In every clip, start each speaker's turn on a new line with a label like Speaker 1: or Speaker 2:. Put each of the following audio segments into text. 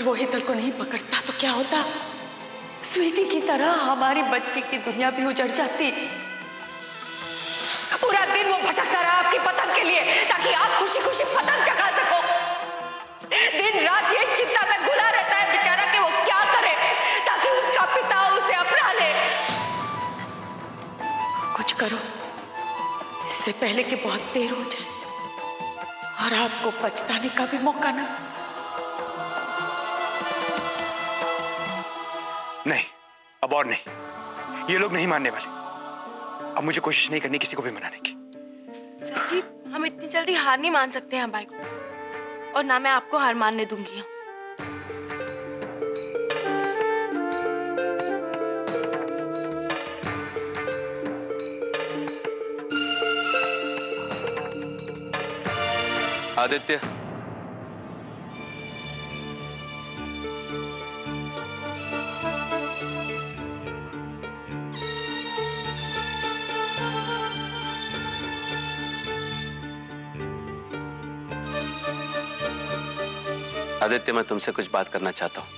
Speaker 1: अगर वो हेतल को नहीं पकड़ता तो क्या होता? स्वीटी की तरह हमारी बच्ची की दुनिया भी उजड़ जाती। पूरा दिन वो भटकता रहा आपकी पतंग के लिए, ताकि आप खुशी खुशी पतंग चगा सको। दिन रात ये चिंता में घुला रहता है बेचारा कि वो क्या करे ताकि उसका पिता उसे अपना ले। कुछ करो इससे पहले कि बहुत देर हो जाए और आपको पछताने का भी मौका ना।
Speaker 2: नहीं, अब और नहीं, ये लोग नहीं मानने वाले। अब मुझे कोशिश नहीं करनी किसी को भी मनाने की।
Speaker 3: सर जी, हम इतनी जल्दी हार नहीं मान सकते हैं भाई को, और ना मैं आपको हार मानने दूंगी।
Speaker 4: आदित्य, आदित्य, मैं तुमसे कुछ बात करना चाहता हूं।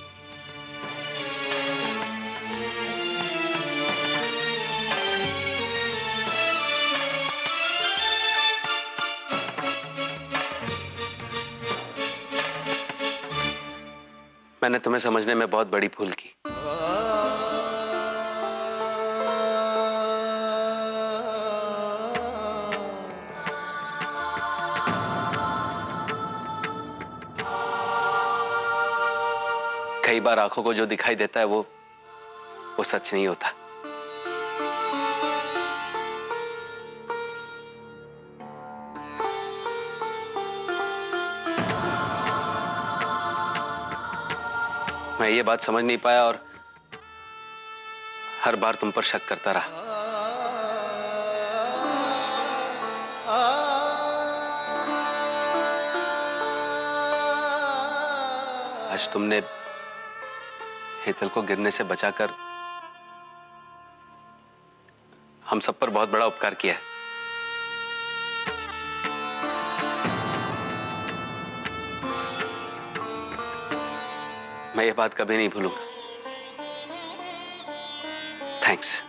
Speaker 4: मैंने तुम्हें समझने में बहुत बड़ी भूल की। कई बार आंखों को जो दिखाई देता है वो सच नहीं होता। मैं ये बात समझ नहीं पाया और हर बार तुम पर शक करता रहा। आज तुमने हेतल को गिरने से बचाकर हम सब पर बहुत बड़ा उपकार किया है। मैं ये बात कभी नहीं भूलूंगा। थैंक्स।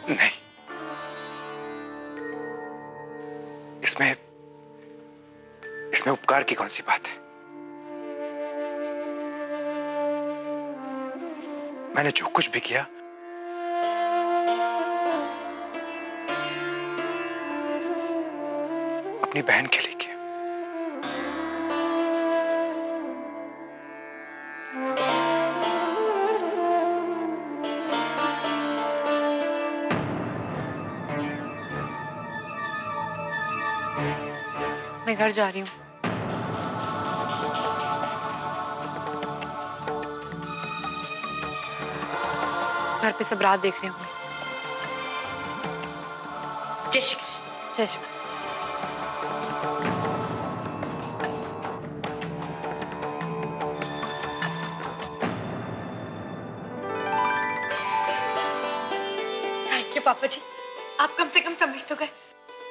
Speaker 2: नहीं, इसमें उपकार की कौन सी बात है? मैंने जो कुछ भी किया अपनी बहन के लिए किया।
Speaker 5: मैं घर जा रही हूँ। घर पे सब रात देख रहे होंगे।
Speaker 1: जय श्री कृष्ण।
Speaker 5: जय श्री।
Speaker 3: थैंक यू पापा जी, आप कम से कम समझ तो गए।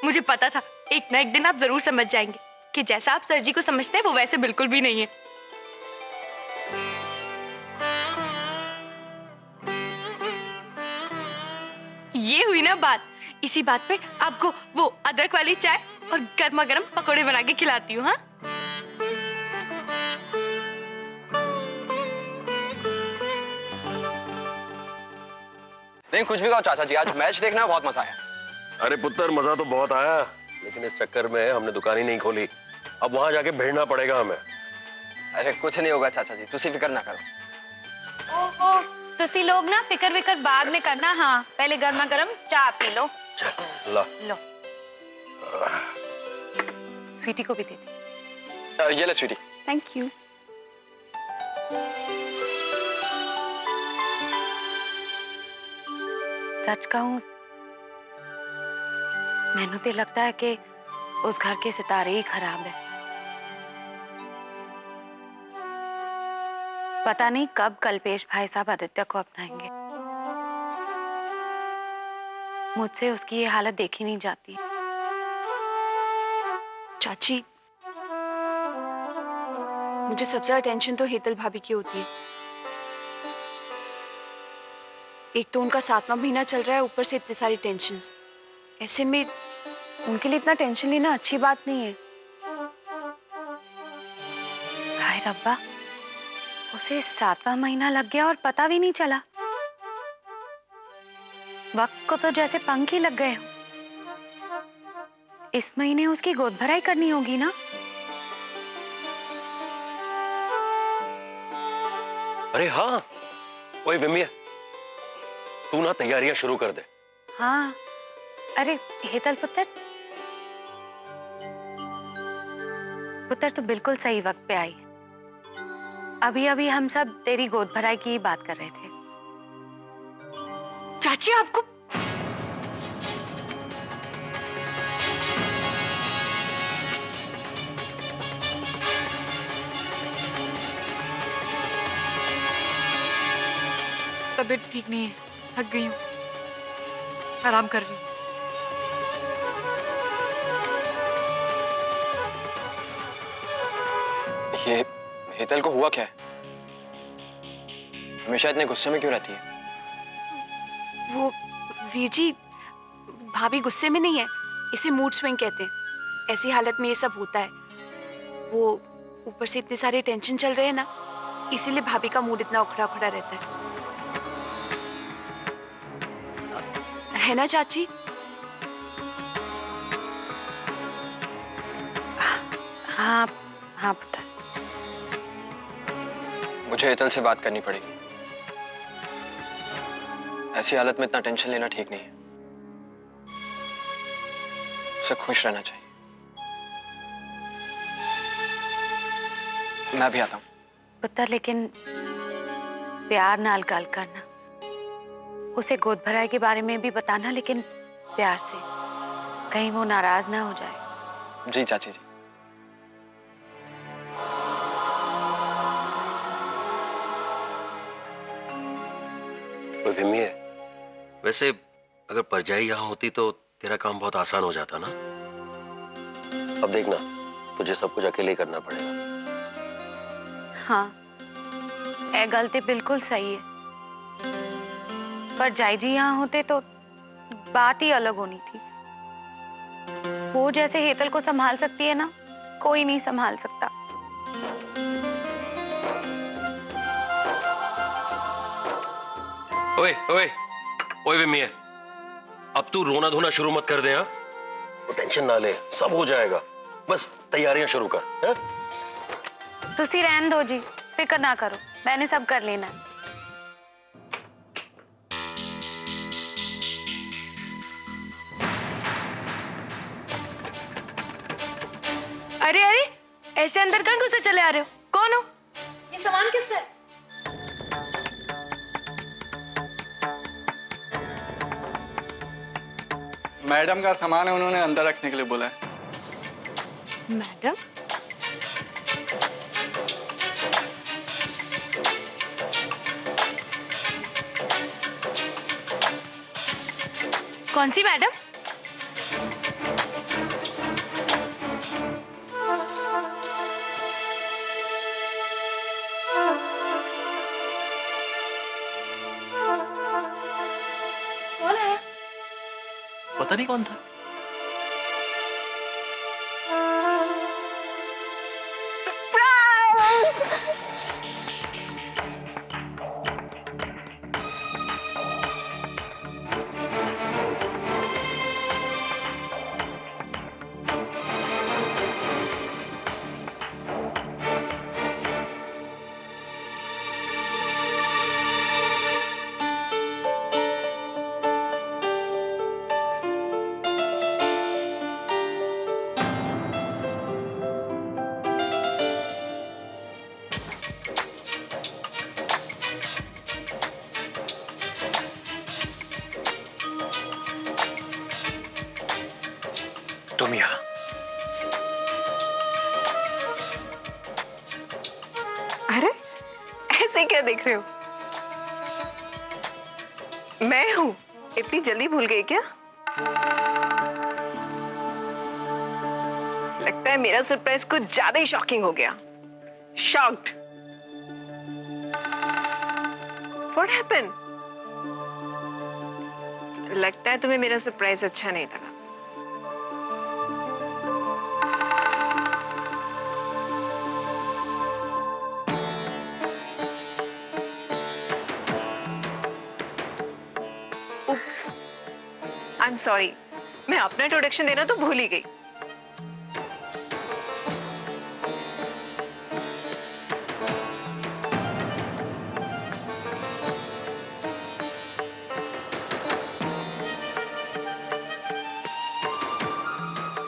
Speaker 3: मुझे पता था एक ना एक दिन आप जरूर समझ जाएंगे कि जैसा आप सर जी को समझते हैं वो वैसे बिल्कुल भी नहीं है। ये हुई ना बात। इसी बात पे आपको वो अदरक वाली चाय और गर्मा गर्म पकौड़े बना के खिलाती हूँ। हाँ,
Speaker 4: नहीं, कुछ भी कहो चाचा जी, आज मैच देखना बहुत मजा आया।
Speaker 6: अरे पुत्र, मजा तो बहुत आया, लेकिन इस चक्कर में हमने दुकान ही नहीं खोली। अब वहां जाके भिड़ना पड़ेगा हमें।
Speaker 4: अरे कुछ नहीं होगा चाचा जी, तुसी फिक्र ना करो।
Speaker 7: ओहो, तुसी लोग ना फिक्र विक्र बाद में करना। हाँ, पहले गर्मा गर्म चाय पी लो।
Speaker 6: ला।
Speaker 7: लो।
Speaker 5: स्वीटी को भी दे दे।
Speaker 4: ये ले स्वीटी।
Speaker 7: Thank you.
Speaker 5: सच कहूं, मैनू तो लगता है कि उस घर के सितारे ही खराब है। पता नहीं कब कल्पेश भाई साहब आदित्य को अपनाएंगे। मुझसे उसकी ये हालत देखी नहीं जाती।
Speaker 8: चाची, मुझे सबसे ज्यादा टेंशन तो हेतल भाभी की होती है। एक तो उनका 7वां महीना चल रहा है, ऊपर से इतनी सारी टेंशन। ऐसे में उनके लिए इतना टेंशन लेना अच्छी बात नहीं है।
Speaker 5: हाय रब्बा, उसे 7वां महीना लग गया और पता भी नहीं चला। वक्त को तो जैसे पंख ही लग गए हो। इस महीने उसकी गोद भराई करनी होगी ना?
Speaker 6: अरे हाँ, ओए विमिया, तू ना तैयारियां शुरू कर दे।
Speaker 5: हाँ, अरे हेतल पुत्र, पुत्र तो बिल्कुल सही वक्त पे आई। अभी अभी हम सब तेरी गोद भराई की ही बात कर रहे थे।
Speaker 8: चाची आपको
Speaker 5: तबीयत ठीक नहीं है, थक गई हूँ, आराम कर रही हूँ।
Speaker 9: ये हेतल को हुआ क्या है? हमेशा इतने गुस्से में क्यों रहती है?
Speaker 8: वो वीर जी, भाभी गुस्से में नहीं है, इसे मूड स्विंग कहते हैं। ऐसी हालत में ये सब होता है। वो ऊपर से इतने सारे टेंशन चल रहे हैं ना, इसीलिए भाभी का मूड इतना उखड़ा उखड़ा रहता है ना चाची?
Speaker 5: हाँ हाँ पुत्र।
Speaker 9: मुझे हेतल से बात करनी पड़ेगी। ऐसी हालत में इतना टेंशन लेना ठीक नहीं है। उसे खुश रहना चाहिए। मैं भी आता हूं।
Speaker 5: पुत्र, लेकिन प्यार नाल गल करना, उसे गोद भराई के बारे में भी बताना, लेकिन प्यार से, कहीं वो नाराज ना हो जाए।
Speaker 9: जी चाची जी।
Speaker 6: विमिया, वैसे अगर परजाई यहाँ होती तो तेरा काम बहुत आसान हो जाता ना। अब देखना, तुझे सब कुछ अकेले ही करना पड़ेगा।
Speaker 5: हाँ, ये गलती बिल्कुल सही है, पर जाई जी यहाँ होते तो बात ही अलग होनी थी। वो जैसे हेतल को संभाल सकती है ना, कोई नहीं संभाल सकता।
Speaker 6: ओए ओए ओए विमिया, अब तू रोना धोना शुरू मत कर दे। हाँ, वो टेंशन ना ले, सब हो जाएगा। बस तैयारियां शुरू कर। है?
Speaker 5: तुसी रहन दो जी, फिक्र ना करो, मैंने सब कर लेना।
Speaker 3: अरे अरे, ऐसे अंदर कहाँ घुसे चले आ रहे हो? कौन हो? ये सामान किससे है?
Speaker 10: मैडम का सामान है, उन्होंने अंदर रखने के लिए बोला है।
Speaker 3: मैडम? कौन सी मैडम? कौन है?
Speaker 10: पता नहीं कौन था।
Speaker 2: तुम यहाँ?
Speaker 8: अरे ऐसे
Speaker 11: क्या देख रहे हो? मैं हूं। इतनी जल्दी भूल गई क्या? लगता है मेरा सरप्राइज कुछ ज्यादा ही शॉकिंग हो गया। शॉक्ड। What happened? लगता है तुम्हें मेरा सरप्राइज अच्छा नहीं लगा। आई एम सॉरी, मैं अपना इंट्रोडक्शन देना तो भूल ही गई।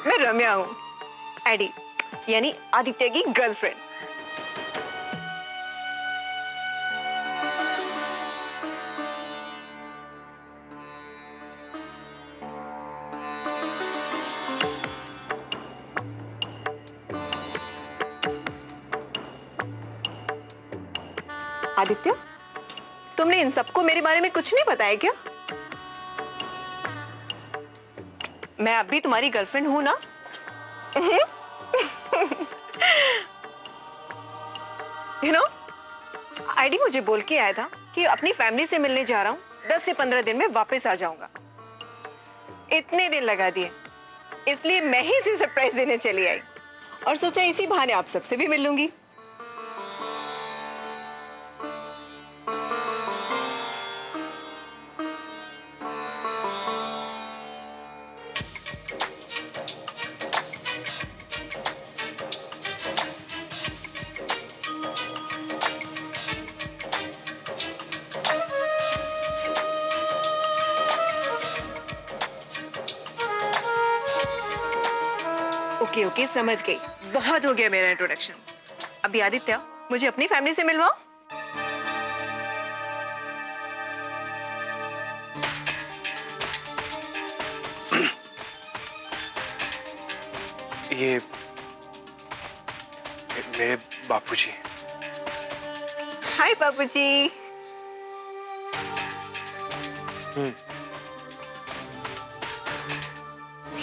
Speaker 11: मैं रम्या हूं, एडी यानी आदित्य की गर्लफ्रेंड। आदित्य, तुमने इन सबको मेरे बारे में कुछ नहीं बताया क्या? मैं अब भी तुम्हारी गर्लफ्रेंड हूं ना? यू नो, आईडी मुझे बोल के आया था कि अपनी फैमिली से मिलने जा रहा हूं, 10 से 15 दिन में वापस आ जाऊंगा। इतने दिन लगा दिए, इसलिए मैं ही इसे सरप्राइज देने चली आई और सोचा इसी बहाने आप सबसे भी मिल लूंगी। ओके ओके, समझ गई। बहुत हो गया मेरा इंट्रोडक्शन। अभी आदित्य, मुझे अपनी फैमिली से मिलवाओ।
Speaker 2: ये मेरे बापूजी।
Speaker 11: हाय बापूजी।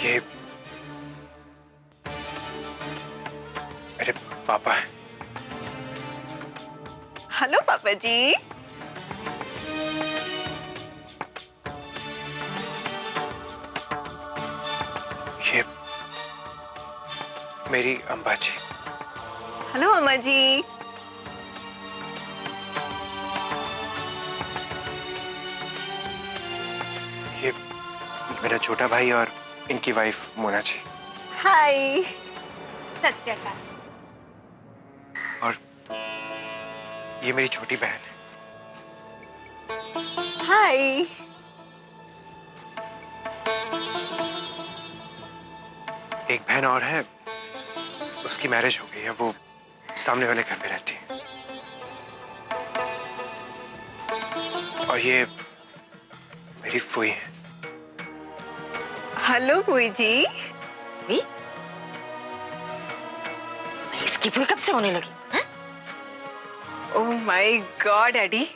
Speaker 2: ये मेरे पापा हैं।
Speaker 11: हेलो पापा जी।
Speaker 2: ये मेरी अम्बा जी।
Speaker 11: हेलो अम्मा जी।
Speaker 2: ये मेरा छोटा भाई और इनकी वाइफ मोना जी।
Speaker 11: हाय।
Speaker 3: सत्यकाल।
Speaker 2: और ये मेरी छोटी बहन है।
Speaker 11: हाय।
Speaker 2: एक बहन और है, उसकी मैरिज हो गई है, वो सामने वाले घर में रहती है। और ये मेरी फूई है।
Speaker 11: हेलो फूई जी।
Speaker 1: इसकी फूई कब से होने लगी?
Speaker 11: ओह माय गॉड एडी,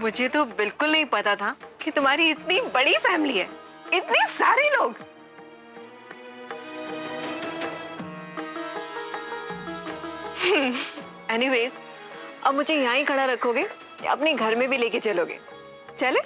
Speaker 11: मुझे तो बिल्कुल नहीं पता था कि तुम्हारी इतनी बड़ी फैमिली है, इतने सारे लोग। एनीवेज, अब मुझे यहाँ ही खड़ा रखोगे या अपने घर में भी लेके चलोगे? चले?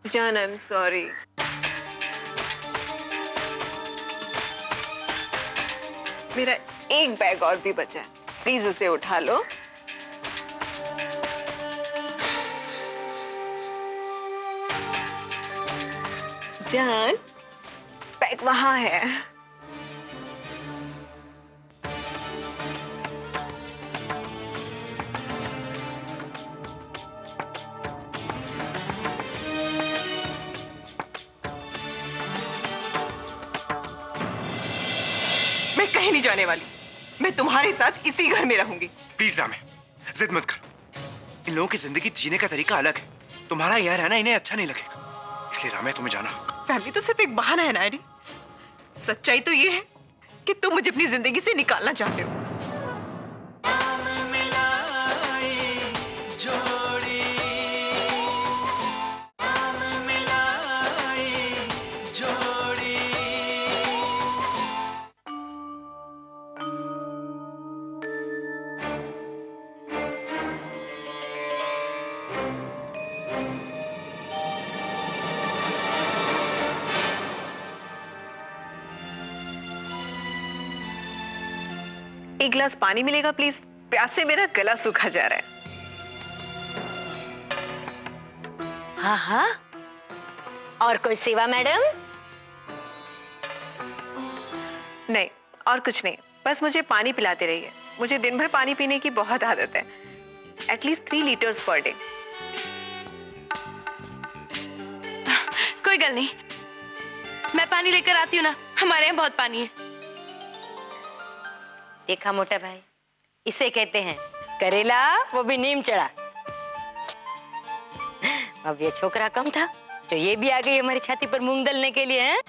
Speaker 11: जान, आई एम सॉरी। मेरा एक बैग और भी बचा है, प्लीज उसे उठा लो। जान, बैग वहां है। मैं कहीं नहीं जाने वाली, मैं तुम्हारे साथ इसी घर में रहूंगी।
Speaker 2: प्लीज रामे, जिद मत करो। इन लोगों की जिंदगी जीने का तरीका अलग है। तुम्हारा यहाँ रहना इन्हें अच्छा नहीं लगेगा, इसलिए रामे तुम्हें जाना होगा।
Speaker 11: फैमिली तो सिर्फ एक बहाना है ना एडी। सच्चाई तो ये है कि तुम मुझे अपनी जिंदगी से निकालना चाहते हो। एक गिलास पानी मिलेगा प्लीज? प्यास से मेरा गला सूखा जा रहा है।
Speaker 1: हाँ हाँ, और कोई सेवा मैडम?
Speaker 11: नहीं, और कुछ नहीं, बस मुझे पानी पिलाते रहिए। मुझे दिन भर पानी पीने की बहुत आदत है, एटलीस्ट 3 लीटर्स पर डे।
Speaker 3: कोई गल नहीं, मैं पानी लेकर आती हूँ ना, हमारे यहाँ बहुत पानी है।
Speaker 1: देखा मोटा भाई, इसे कहते हैं करेला, वो भी नीम चढ़ा। अब ये छोकरा कम था तो ये भी आ गई हमारी छाती पर मूंग दलने के लिए। हैं?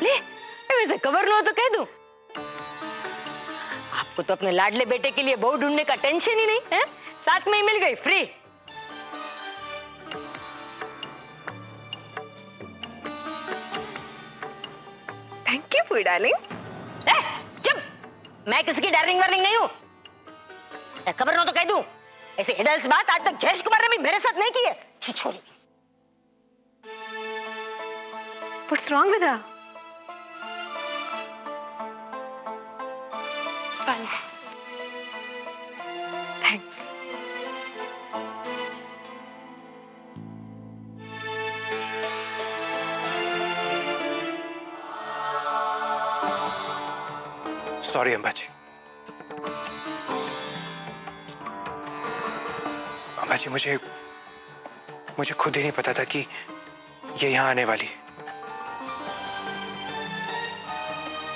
Speaker 1: ले, वैसे कवर लो तो कह दूं, आपको तो अपने लाडले बेटे के लिए बहू ढूंढने का टेंशन ही नहीं है। साथ में ही मिल गई free.
Speaker 11: Thank you for darling.
Speaker 1: चुप, मैं किसी की डार्लिंग वार्लिंग नहीं हूं। खबर ना तो कह दूं, ऐसे हिडल्स बात आज तक जयेश कुमार ने भी मेरे साथ नहीं की है। छिछोरी।
Speaker 11: What's wrong with her?
Speaker 3: पानी।
Speaker 11: Thanks.
Speaker 2: सॉरी अंबा जी। अंबा जी, मुझे खुद ही नहीं पता था कि ये यहाँ आने वाली है,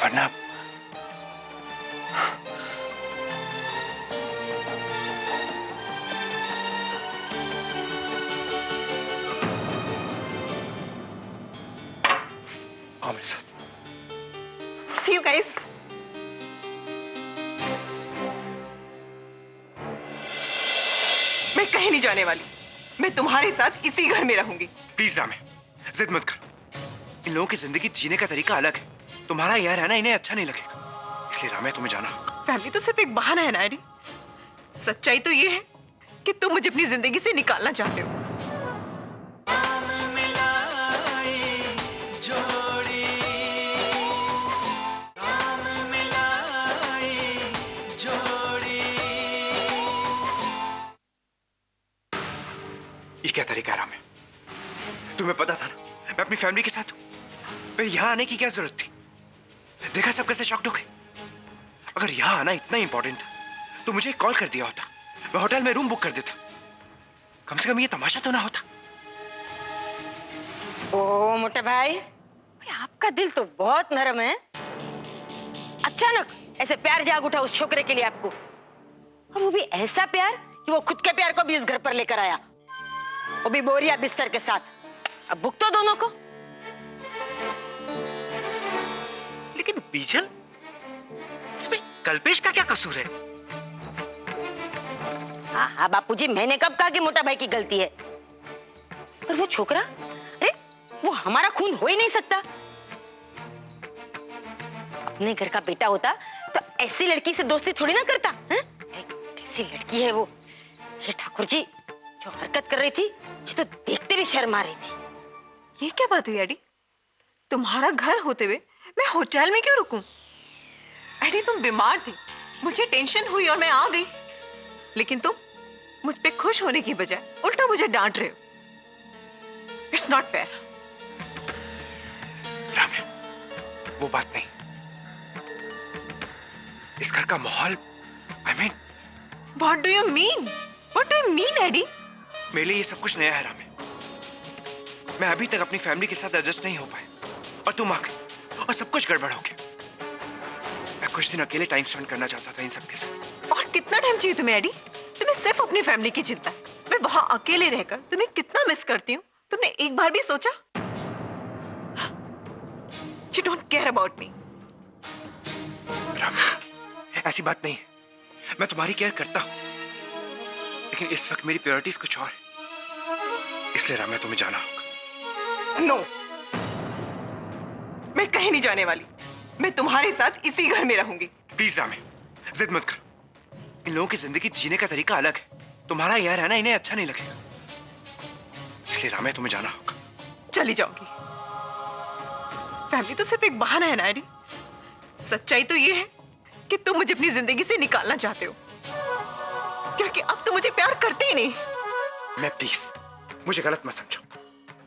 Speaker 2: वरना आओ मेरे साथ।
Speaker 11: See you guys. मैं कहीं नहीं जाने वाली, मैं तुम्हारे साथ इसी घर में रहूंगी।
Speaker 2: प्लीज रामे, जिद मत करो। इन लोगों की जिंदगी जीने का तरीका अलग है। तुम्हारा यहाँ रहना इन्हें अच्छा नहीं लगेगा, इसलिए रामे तुम्हें जाना होगा।
Speaker 11: फैमिली तो सिर्फ एक बहाना है ना एडी। सच्चाई तो ये है कि तुम मुझे अपनी जिंदगी से निकालना चाहते हो।
Speaker 2: ये क्या तरीका है रामे? तुम्हें पता था ना मैं अपनी फैमिली के साथ हूं, फिर यहाँ आने की क्या जरूरत थी? देखा सब कैसे शॉक्ड हो गए। अगर यहाँ आना इतना इंपॉर्टेंट था तो मुझे कॉल कर दिया होता, मैं होटल में रूम बुक कर देता। कम से कम ये तमाशा तो ना होता।
Speaker 1: ओ मोटे भाई, आपका दिल तो बहुत नरम है। अचानक ऐसे प्यार जाग उठा उस छोकरे के लिए आपको, और वो भी ऐसा प्यार कि वो खुद के प्यार को भी इस घर पर लेकर आया, वो भी बोरिया बिस्तर के साथ। अब भुगतो दोनों को।
Speaker 2: लेकिन बीजल, इसमें कल्पेश का क्या कसूर है?
Speaker 1: हाँ बापूजी, मैंने कब कहा कि मोटा भाई की गलती है? पर वो छोकरा, अरे वो हमारा खून हो ही नहीं सकता। अपने घर का बेटा होता तो ऐसी लड़की से दोस्ती थोड़ी ना करता। कैसी लड़की है वो? ये ठाकुर जी जो हरकत कर रही थी, मुझे तो देखते भी शर्म आ रही थी।
Speaker 11: ये क्या बात हुई एडी? तुम्हारा घर होते हुए मैं होटल में क्यों रुकूं? एडी तुम बीमार थी, मुझे टेंशन हुई और मैं आ गई, लेकिन तुम मुझ पे खुश होने की बजाय उल्टा मुझे डांट रहे हो। It's not fair.
Speaker 2: रामे, वो बात नहीं। इस घर का माहौल, I mean,
Speaker 11: What do you mean? What do you mean, Eddie?
Speaker 2: मेरे लिए ये सब कुछ नया है रामे। मैं अभी तक अपनी फैमिली के साथ एडजस्ट नहीं हो पाया और तुम आ गई और सब कुछ गड़बड़ हो गया। मैं कुछ दिन अकेले टाइम स्पेंड करना चाहता था इन सबके साथ।
Speaker 11: और कितना टाइम चाहिए तुम्हें एडी? तुम्हें सिर्फ अपनी फैमिली की चिंता है। मैं वहां अकेले रहकर तुम्हें कितना मिस करती हूँ, तुमने एक बार भी सोचा? You don't care about me.
Speaker 2: ऐसी बात नहीं है, मैं तुम्हारी केयर करता हूं, लेकिन इस वक्त मेरी प्रायोरिटीज कुछ और है, इसलिए राम्या तुम्हें जाना होगा।
Speaker 11: नो, मैं कहीं नहीं जाने वाली। मैं तुम्हारे साथ इसी घर में रहूंगी।
Speaker 2: प्लीज राम्या, जिद मत करो। इन लोगों की जिंदगी जीने का तरीका अलग है, तुम्हारा यहाँ रहना इन्हें अच्छा नहीं लगेगा, इसलिए राम्या तुम्हें जाना होगा।
Speaker 11: चली जाऊंगी। फैमिली तो सिर्फ एक बहाना है ना एडी। सच्चाई तो ये है कि तुम मुझे अपनी जिंदगी से निकालना चाहते हो, क्योंकि अब तो मुझे प्यार करते ही नहीं।
Speaker 2: मैं प्लीज, मुझे गलत मत समझो,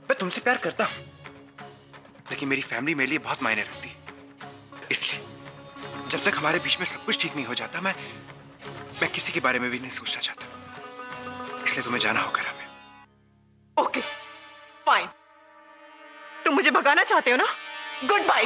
Speaker 2: मैं तुमसे प्यार करता हूं, लेकिन मेरी फैमिली मेरे लिए बहुत मायने रखती है, इसलिए जब तक हमारे बीच में सब कुछ ठीक नहीं हो जाता, मैं किसी के बारे में भी नहीं सोचना चाहता, इसलिए तुम्हें जाना होगा राम्या।
Speaker 11: Okay, fine. तुम मुझे भगाना चाहते हो ना? Good bye.